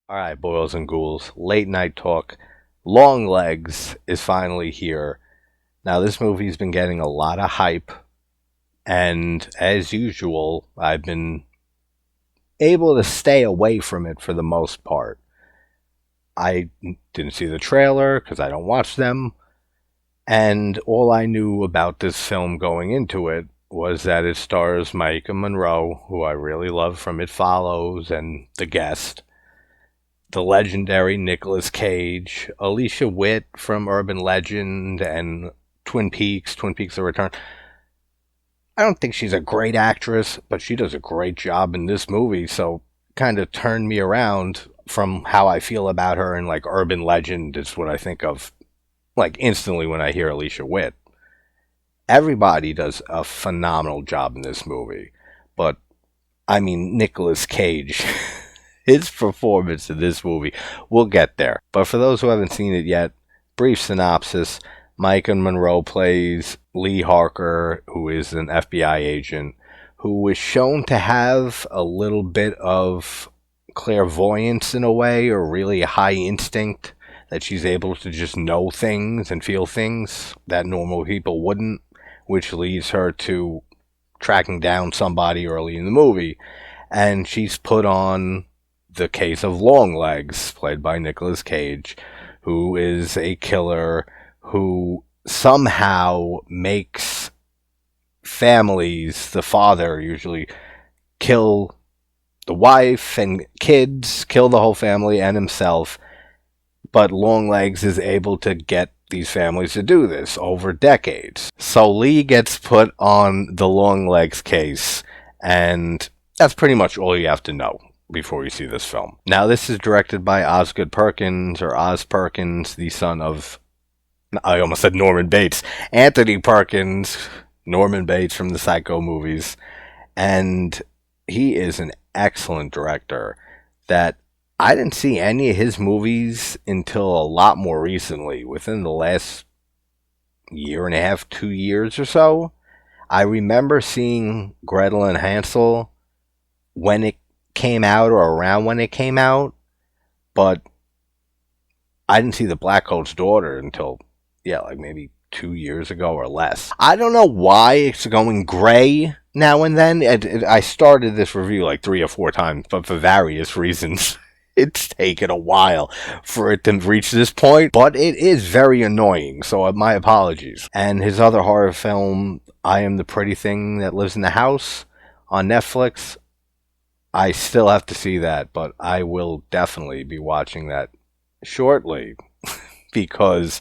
All right, boils and ghouls, late night talk. Longlegs is finally here. Now, this movie's been getting a lot of hype, and as usual, I've been able to stay away from it for the most part. I didn't see the trailer because I don't watch them, and all I knew about this film going into it was that it stars Maika Monroe, who I really love from It Follows and The Guest, the legendary Nicolas Cage, Alicia Witt from Urban Legend and Twin Peaks The Return. I don't think she's a great actress, but she does a great job in this movie, so kind of turned me around from how I feel about her in like Urban Legend is what I think of like instantly when I hear Alicia Witt. Everybody does a phenomenal job in this movie, but I mean Nicolas Cage his performance in this movie. We'll get there. But for those who haven't seen it yet, brief synopsis. Maika Monroe plays Lee Harker, who is an FBI agent, who is shown to have a little bit of clairvoyance in a way, or really a high instinct, that she's able to just know things and feel things that normal people wouldn't, which leads her to tracking down somebody early in the movie. And she's put on the case of Longlegs, played by Nicolas Cage, who is a killer who somehow makes families, the father usually, kill the wife and kids, kill the whole family and himself. But Longlegs is able to get these families to do this over decades. So Lee gets put on the Longlegs case, and that's pretty much all you have to know before you see this film. Now, this is directed by Osgood Perkins, or Oz Perkins, the son of, I almost said Norman Bates, Anthony Perkins, Norman Bates from the Psycho movies, and he is an excellent director that I didn't see any of his movies until a lot more recently, within the last year and a half, 2 years or so. I remember seeing Gretel and Hansel when it came out, or around when it came out, but I didn't see The Black Coat's Daughter until, like maybe 2 years ago or less. I don't know why it's going gray now and then. I started this review like 3 or 4 times, but for various reasons, it's taken a while for it to reach this point, but it is very annoying, so my apologies. And his other horror film, I Am the Pretty Thing That Lives in the House, on Netflix, I still have to see that, but I will definitely be watching that shortly because,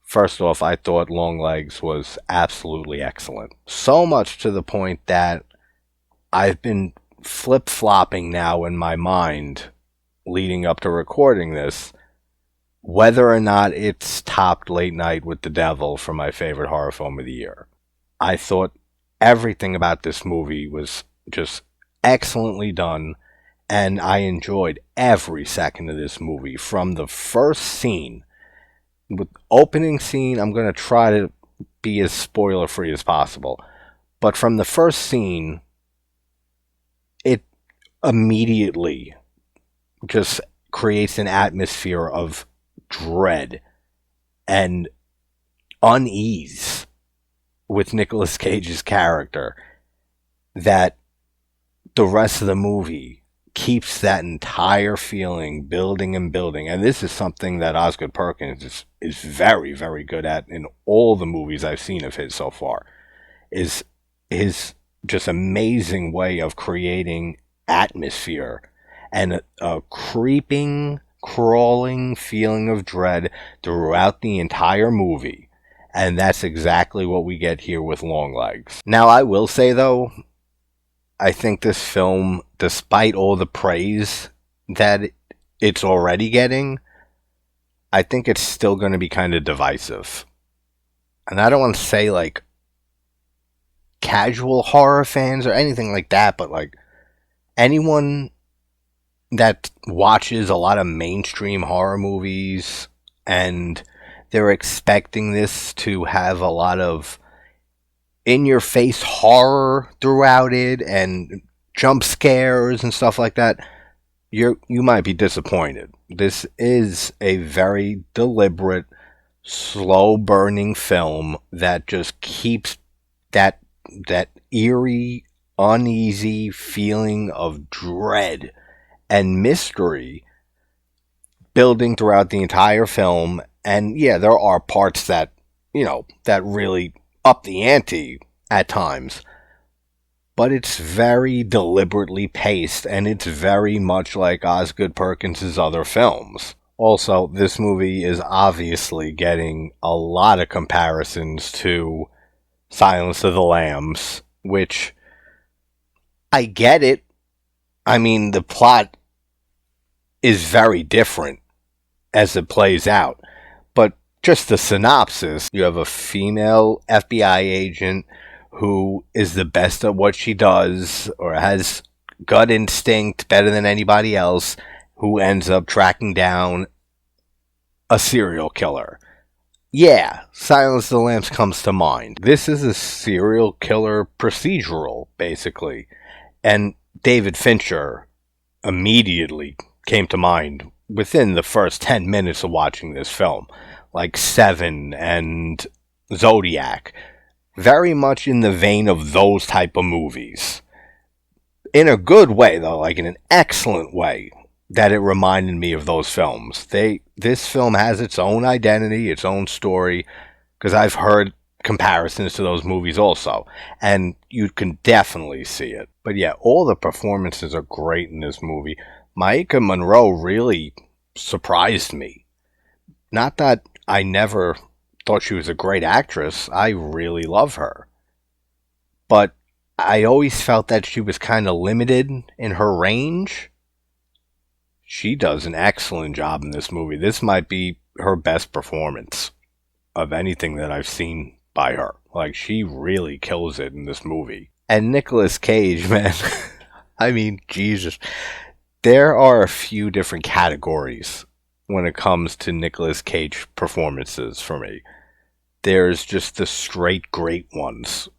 first off, I thought Longlegs was absolutely excellent. So much to the point that I've been flip-flopping now in my mind leading up to recording this, whether or not it's topped Late Night with the Devil for my favorite horror film of the year. I thought everything about this movie was just excellently done, and I enjoyed every second of this movie. From the first scene, with opening scene, I'm going to try to be as spoiler free as possible, but from the first scene, it immediately just creates an atmosphere of dread and unease with Nicolas Cage's character that the rest of the movie keeps that entire feeling building and building. And this is something that Osgood Perkins is very, very good at in all the movies I've seen of his so far, is his just amazing way of creating atmosphere and a creeping, crawling feeling of dread throughout the entire movie. And that's exactly what we get here with Longlegs. Now, I will say, though, I think this film, despite all the praise that it's already getting, I think it's still going to be kind of divisive. And I don't want to say, like, casual horror fans or anything like that, but, like, anyone that watches a lot of mainstream horror movies and they're expecting this to have a lot of in-your-face horror throughout it and jump scares and stuff like that, you might be disappointed. This is a very deliberate, slow burning film that just keeps that eerie, uneasy feeling of dread and mystery building throughout the entire film. And yeah, there are parts that, that really up the ante at times, but it's very deliberately paced, and it's very much like Osgood Perkins' other films. Also, this movie is obviously getting a lot of comparisons to Silence of the Lambs, which I get it. I mean, the plot is very different as it plays out, but just the synopsis, you have a female FBI agent who is the best at what she does, or has gut instinct better than anybody else, who ends up tracking down a serial killer. Yeah, Silence of the Lambs comes to mind. This is a serial killer procedural, basically. And David Fincher immediately came to mind within the first 10 minutes of watching this film. Like Seven and Zodiac. Very much in the vein of those type of movies. In a good way, though, like in an excellent way, that it reminded me of those films. This film has its own identity, its own story, because I've heard comparisons to those movies also, and you can definitely see it. But yeah, all the performances are great in this movie. Maika Monroe really surprised me. Not that I never thought she was a great actress. I really love her. But I always felt that she was kind of limited in her range. She does an excellent job in this movie. This might be her best performance of anything that I've seen by her. Like, she really kills it in this movie. And Nicolas Cage, man. I mean, Jesus. There are a few different categories when it comes to Nicolas Cage performances for me. There's just the straight great ones.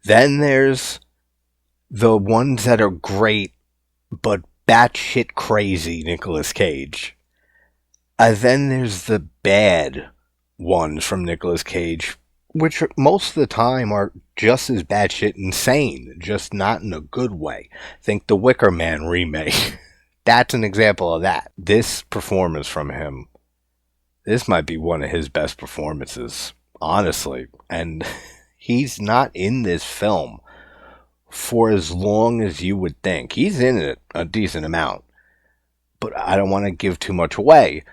Then there's the ones that are great, but batshit crazy Nicolas Cage. And then there's the bad ones from Nicolas Cage, which most of the time are just as batshit insane, just not in a good way. Think the Wicker Man remake. That's an example of that. This performance from him, this might be one of his best performances, honestly. And he's not in this film for as long as you would think. He's in it a decent amount, but I don't want to give too much away.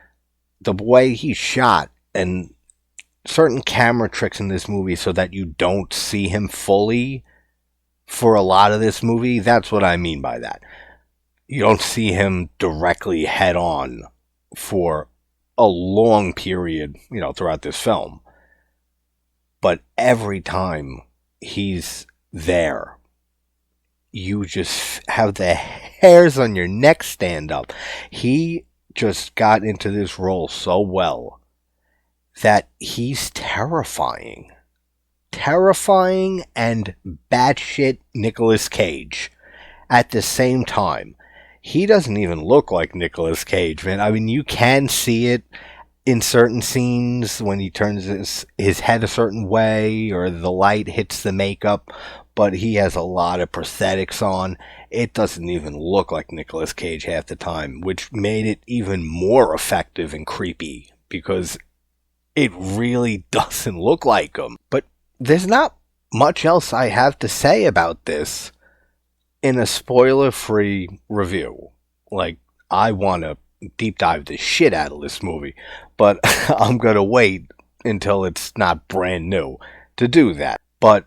The way he's shot and certain camera tricks in this movie so that you don't see him fully for a lot of this movie, that's what I mean by that. You don't see him directly head on for a long period, throughout this film. But every time he's there, you just have the hairs on your neck stand up. He just got into this role so well that he's terrifying. Terrifying and batshit Nicolas Cage at the same time. He doesn't even look like Nicolas Cage, man. I mean, you can see it in certain scenes when he turns his head a certain way or the light hits the makeup, but he has a lot of prosthetics on. It doesn't even look like Nicolas Cage half the time, which made it even more effective and creepy because it really doesn't look like him. But there's not much else I have to say about this in a spoiler-free review. Like, I want to deep dive the shit out of this movie, but I'm going to wait until it's not brand new to do that. But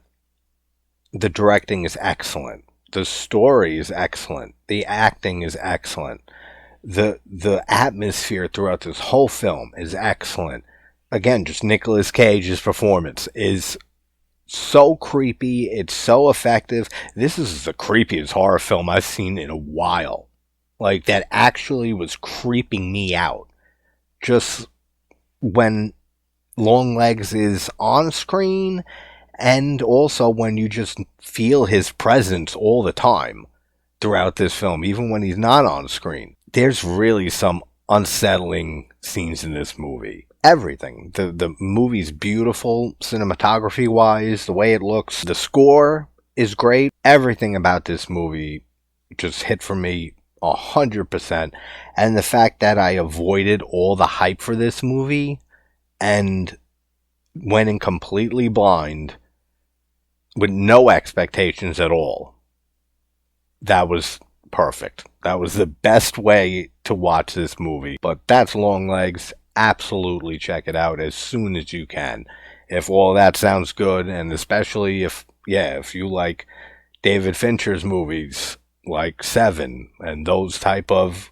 the directing is excellent. The story is excellent. The acting is excellent. The atmosphere throughout this whole film is excellent. Again, just Nicolas Cage's performance is so creepy. It's so effective. This is the creepiest horror film I've seen in a while. Like, that actually was creeping me out. Just when Longlegs is on screen, and also when you just feel his presence all the time. throughout this film, even when he's not on screen. There's really some unsettling scenes in this movie. Everything. The movie's beautiful cinematography wise, the way it looks, the score is great. Everything about this movie just hit for me 100%. And the fact that I avoided all the hype for this movie and went in completely blind with no expectations at all, that was perfect. That was the best way to watch this movie. But that's Longlegs. Absolutely check it out as soon as you can. If all that sounds good, and especially if you like David Fincher's movies like Seven and those type of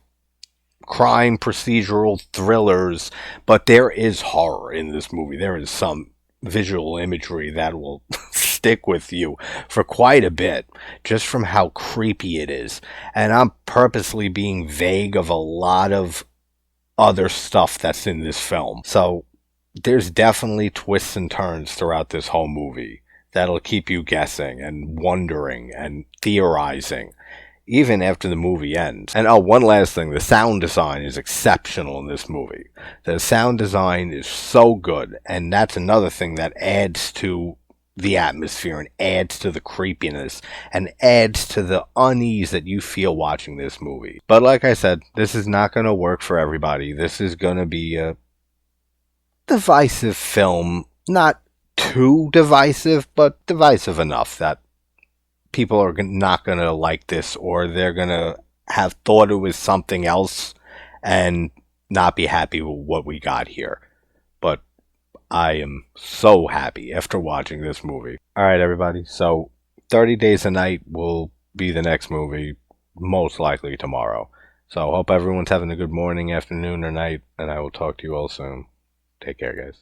crime procedural thrillers, but there is horror in this movie. There is some visual imagery that will stick with you for quite a bit, just from how creepy it is. And I'm purposely being vague of a lot of other stuff that's in this film. So there's definitely twists and turns throughout this whole movie that'll keep you guessing and wondering and theorizing even after the movie ends. And one last thing, the sound design is exceptional in this movie. The sound design is so good, and that's another thing that adds to the atmosphere and adds to the creepiness and adds to the unease that you feel watching this movie. But like I said, this is not going to work for everybody. This is going to be a divisive film. Not too divisive, but divisive enough that people are not going to like this, or they're going to have thought it was something else and not be happy with what we got here. But I am so happy after watching this movie. Alright, everybody, so 30 Days a Night will be the next movie, most likely tomorrow. So hope everyone's having a good morning, afternoon, or night, and I will talk to you all soon. Take care, guys.